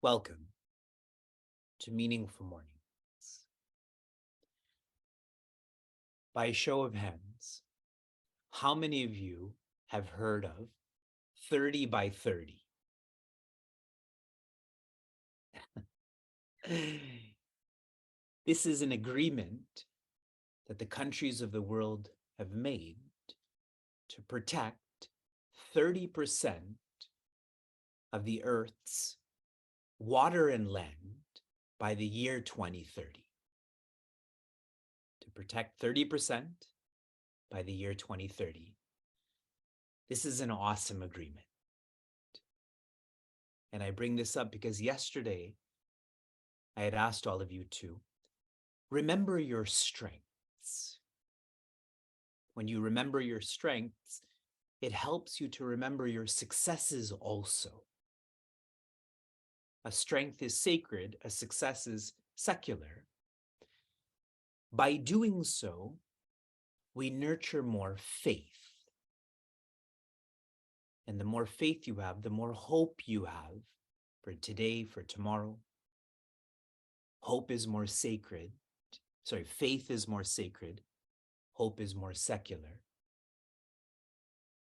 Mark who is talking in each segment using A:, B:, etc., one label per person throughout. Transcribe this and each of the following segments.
A: Welcome to Meaningful Mornings. By a show of hands, how many of you have heard of 30 by 30? This is an agreement that the countries of the world have made to protect 30% of the Earth's water and land by the year 2030. To protect 30% by the year 2030. This is an awesome agreement. And I bring this up because yesterday I had asked all of you to remember your strengths. When you remember your strengths, it helps you to remember your successes also. A strength is sacred, a success is secular. By doing so, we nurture more faith. And the more faith you have, the more hope you have for today, for tomorrow. Hope is more sacred. Sorry, faith is more sacred. Hope is more secular.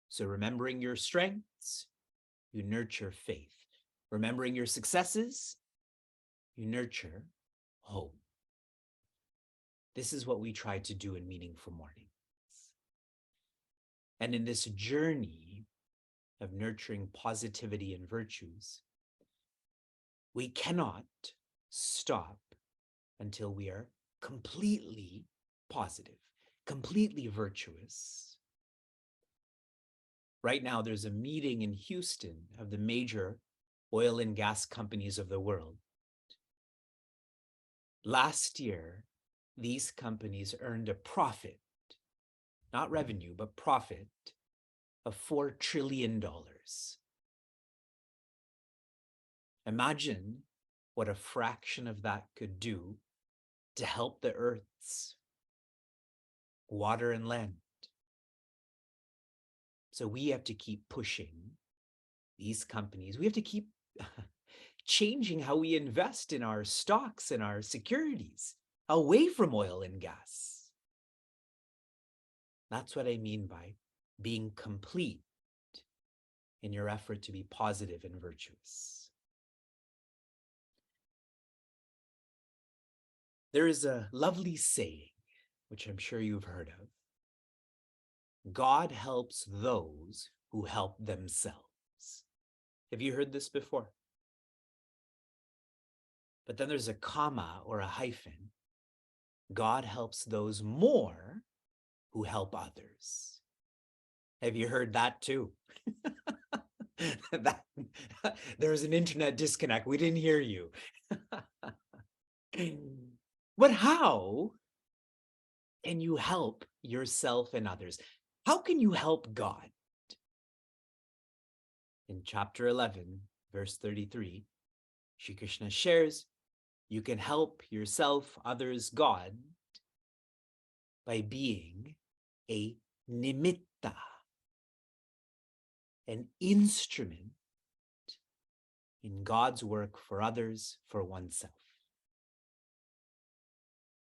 A: So remembering your strengths, you nurture faith. Remembering your successes, you nurture hope. This is what we try to do in Meaningful Mornings. And in this journey of nurturing positivity and virtues, we cannot stop until we are completely positive, completely virtuous. Right now, there's a meeting in Houston of the major oil and gas companies of the world. Last year, these companies earned a profit, not revenue, but profit of $4 trillion. Imagine what a fraction of that could do to help the Earth's water and land. So we have to keep pushing these companies. We have to keep changing how we invest in our stocks and our securities away from oil and gas. That's what I mean by being complete in your effort to be positive and virtuous. There is a lovely saying, which I'm sure you've heard of. God helps those who help themselves. Have you heard this before? But then there's a comma or a hyphen. God helps those more who help others. Have you heard that too? There's an internet disconnect. We didn't hear you. But how can you help yourself and others? How can you help God? In chapter 11, verse 33, Shri Krishna shares, you can help yourself, others, God, by being a nimitta, an instrument in God's work for others, for oneself.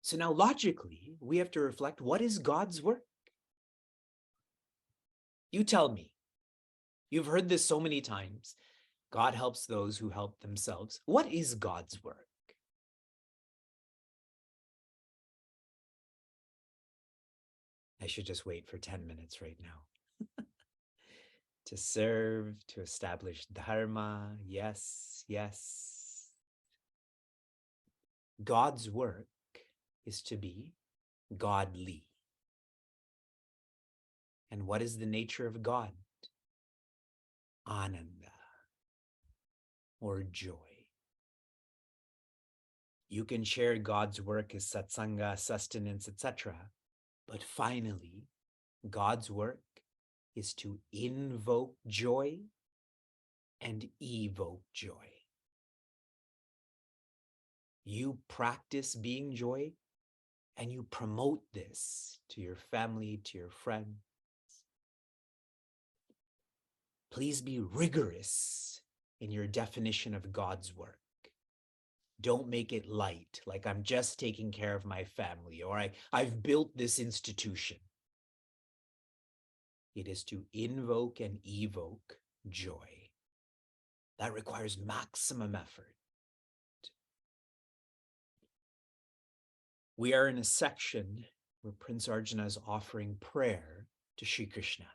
A: So now logically, we have to reflect, what is God's work? You tell me. You've heard this so many times. God helps those who help themselves. What is God's work? I should just wait for 10 minutes right now. To serve, to establish dharma. Yes, yes. God's work is to be godly. And what is the nature of God? Ananda, or joy. You can share God's work as satsanga, sustenance, etc. But finally, God's work is to invoke joy and evoke joy. You practice being joy and you promote this to your family, to your friends. Please be rigorous in your definition of God's work. Don't make it light, like I'm just taking care of my family or I've built this institution. It is to invoke and evoke joy. That requires maximum effort. We are in a section where Prince Arjuna is offering prayer to Sri Krishna.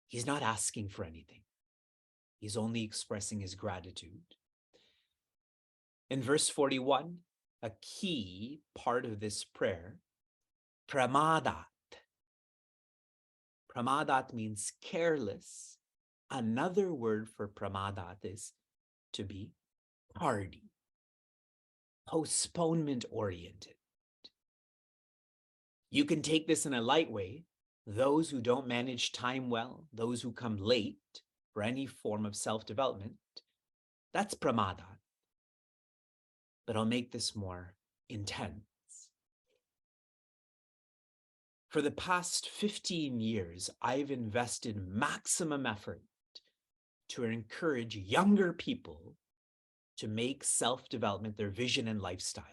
A: He's not asking for anything. He's only expressing his gratitude. In verse 41, a key part of this prayer, pramadat. Pramadat means careless. Another word for pramadat is to be tardy, postponement oriented. You can take this in a light way. Those who don't manage time well, those who come late for any form of self-development, that's pramadat. But I'll make this more intense. For the past 15 years, I've invested maximum effort to encourage younger people to make self-development their vision and lifestyle.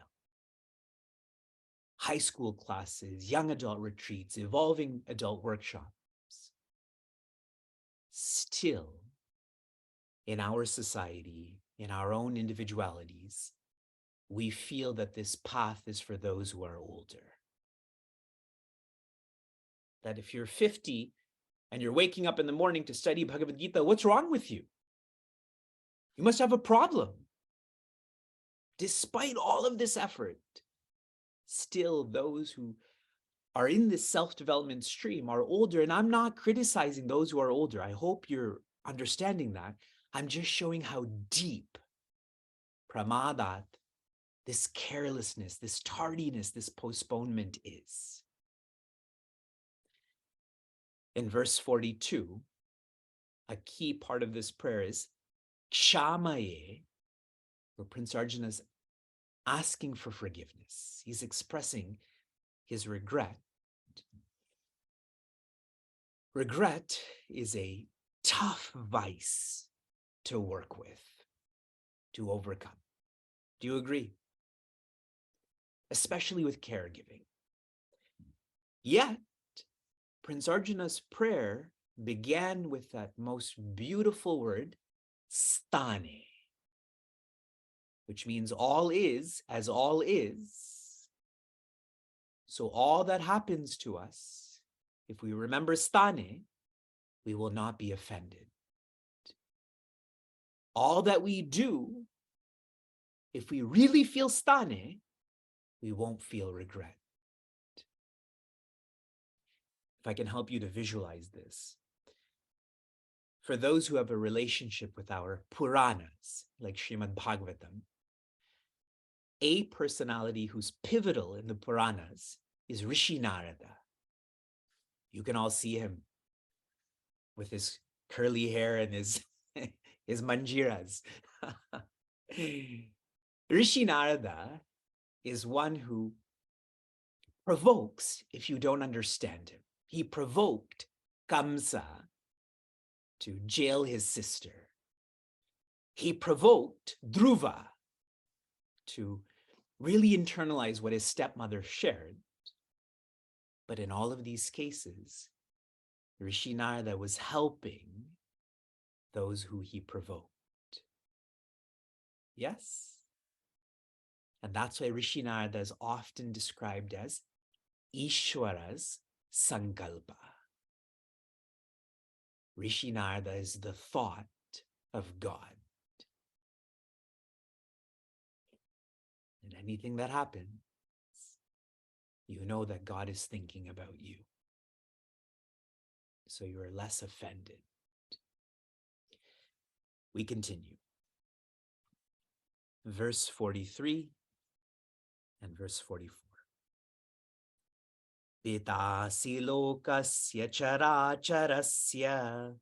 A: High school classes, young adult retreats, evolving adult workshops. Still, in our society, in our own individualities, we feel that this path is for those who are older. That if you're 50 and you're waking up in the morning to study Bhagavad Gita, what's wrong with you? You must have a problem. Despite all of this effort, still those who are in this self-development stream are older, and I'm not criticizing those who are older. I hope you're understanding that. I'm just showing how deep pramadat, this carelessness, this tardiness, this postponement is. In verse 42, a key part of this prayer is kshamaye, where Prince Arjuna is asking for forgiveness. He's expressing his regret. Regret is a tough vice to work with, to overcome. Do you agree? Especially with caregiving. Yet, Prince Arjuna's prayer began with that most beautiful word, stane, which means all is as all is. So all that happens to us, if we remember stane, we will not be offended. All that we do, if we really feel stane, we won't feel regret. If I can help you to visualize this. For those who have a relationship with our Puranas, like Srimad Bhagavatam, a personality who's pivotal in the Puranas is Rishi Narada. You can all see him with his curly hair and his, his manjiras. Rishi Narada is one who provokes if you don't understand him. He provoked Kamsa to jail his sister. He provoked Dhruva to really internalize what his stepmother shared. But in all of these cases, Rishi Narada was helping those who he provoked. Yes? And that's why Rishi Narada is often described as Ishwara's Sankalpa. Rishi Narada is the thought of God. And anything that happens, you know that God is thinking about you. So you are less offended. We continue. Verse 43 and verse 44. Pitasi lokasya characharasya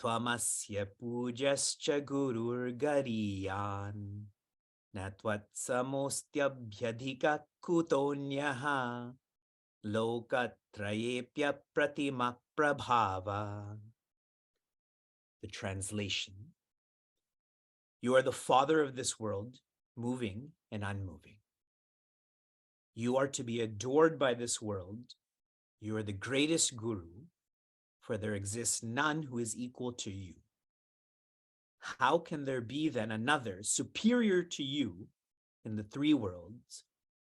A: tvamasya pujascha gurur gariyan natvat samostyabhyadhika kutonyaha lokatrayepya pratima prabhava. The translation: you are the father of this world, moving and unmoving. You are to be adored by this world. You are the greatest guru, for there exists none who is equal to you. How can there be then another superior to you in the three worlds,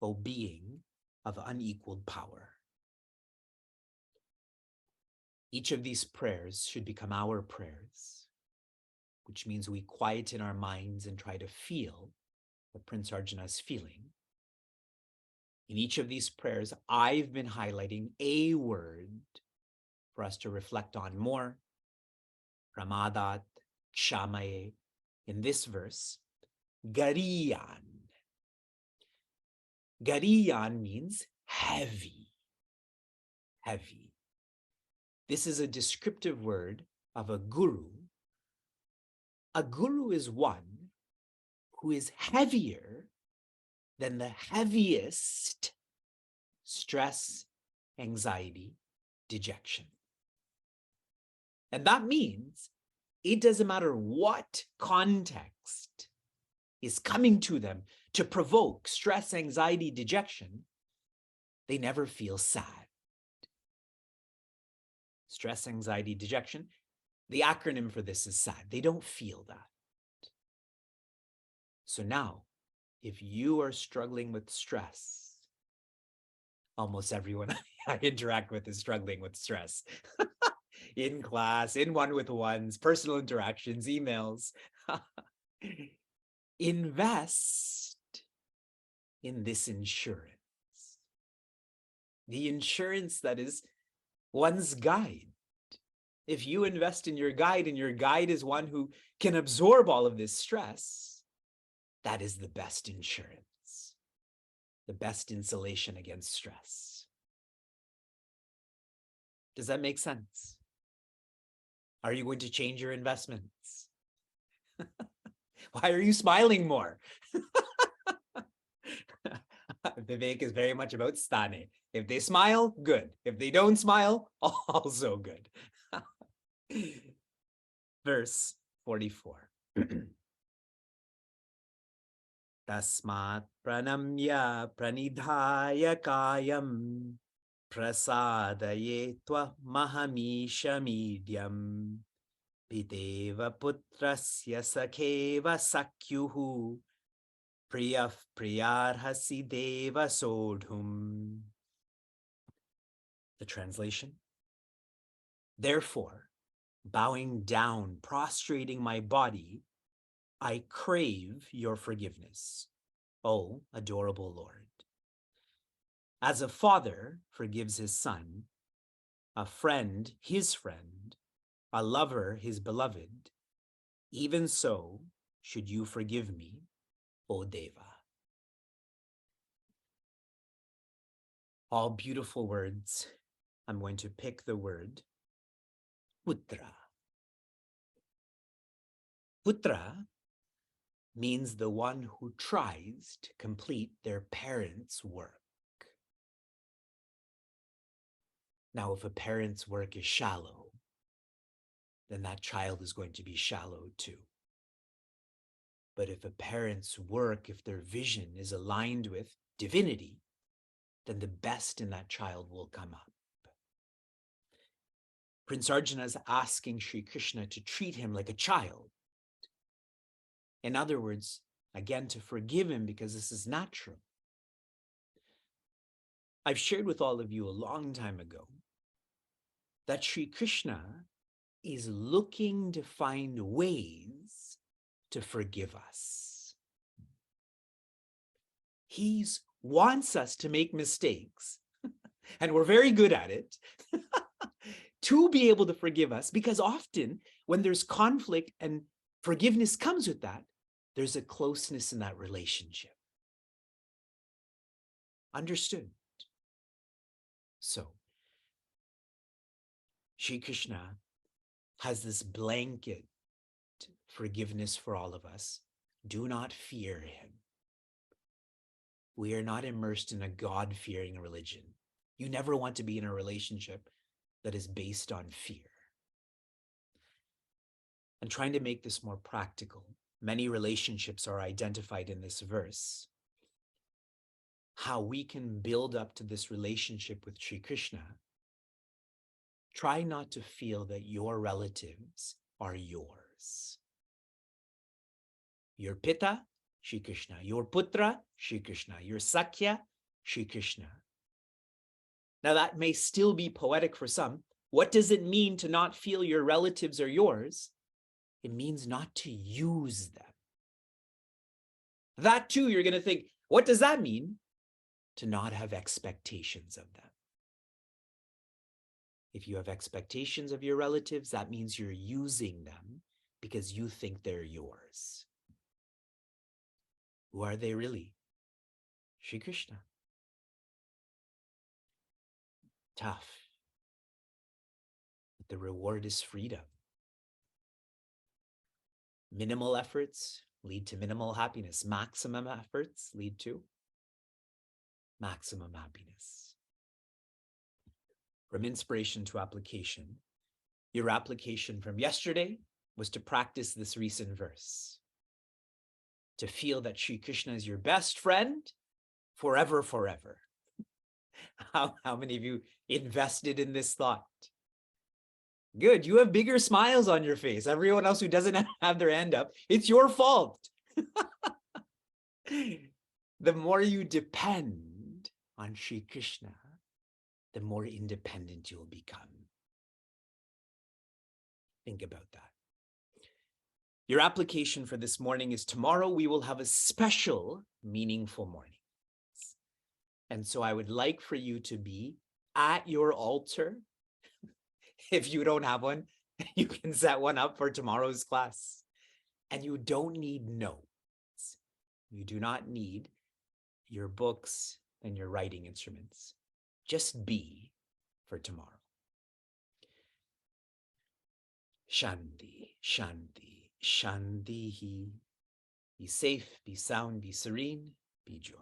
A: O being of unequaled power? Each of these prayers should become our prayers, which means we quieten our minds and try to feel what Prince Arjuna is feeling. In each of these prayers, I've been highlighting a word for us to reflect on more. Pramadat, Kshamaye. In this verse, Gariyan. Gariyan means heavy. Heavy. This is a descriptive word of a guru. A guru is one who is heavier than the heaviest stress, anxiety, dejection. And that means it doesn't matter what context is coming to them to provoke stress, anxiety, dejection, they never feel sad. Stress, anxiety, dejection, the acronym for this is SAD. They don't feel that. So now, if you are struggling with stress, almost everyone I interact with is struggling with stress. In class, in one-with-ones, personal interactions, emails. Invest in this insurance. The insurance that is one's guide. If you invest in your guide and your guide is one who can absorb all of this stress, that is the best insurance, the best insulation against stress. Does that make sense? Are you going to change your investments? Why are you smiling more? Vivek is very much about stane. If they smile, good. If they don't smile, also good. Verse 44. Tasmat pranamya pranidhaya kayam prasadaye tva mahamisha medium piteva putrasya sakheva sakyuhu priyah priyarhasi deva sodhum. The translation: therefore, bowing down, prostrating my body, I crave your forgiveness, O adorable Lord. As a father forgives his son, a friend his friend, a lover his beloved, even so should you forgive me, O Deva. All beautiful words. I'm going to pick the word putra. Putra means the one who tries to complete their parents' work. Now, if a parent's work is shallow, then that child is going to be shallow too. But if a parent's work, if their vision is aligned with divinity, then the best in that child will come up. Prince Arjuna is asking Sri Krishna to treat him like a child. In other words, again, to forgive him because this is natural. I've shared with all of you a long time ago that Sri Krishna is looking to find ways to forgive us. He wants us to make mistakes, and we're very good at it, to be able to forgive us, because often when there's conflict and forgiveness comes with that, there's a closeness in that relationship. Understood? So, Sri Krishna has this blanket forgiveness for all of us. Do not fear him. We are not immersed in a God-fearing religion. You never want to be in a relationship that is based on fear. And trying to make this more practical, many relationships are identified in this verse. How we can build up to this relationship with Sri Krishna. Try not to feel that your relatives are yours. Your Pita, Sri Krishna. Your Putra, Sri Krishna. Your Sakya, Sri Krishna. Now that may still be poetic for some. What does it mean to not feel your relatives are yours? It means not to use them. That too, you're going to think, what does that mean? To not have expectations of them. If you have expectations of your relatives, that means you're using them because you think they're yours. Who are they really? Sri Krishna. Tough. But the reward is freedom. Minimal efforts lead to minimal happiness. Maximum efforts lead to maximum happiness. From inspiration to application, your application from yesterday was to practice this recent verse. To feel that Sri Krishna is your best friend forever, forever. How many of you invested in this thought? Good, you have bigger smiles on your face. Everyone else who doesn't have their hand up, it's your fault. The more you depend on Sri Krishna, the more independent you'll become. Think about that. Your application for this morning is tomorrow we will have a special meaningful morning. And so I would like for you to be at your altar. If you don't have one, you can set one up for tomorrow's class. And you don't need notes. You do not need your books and your writing instruments. Just be for tomorrow. Shanti, Shanti, Shanti. Be safe, be sound, be serene, be joy.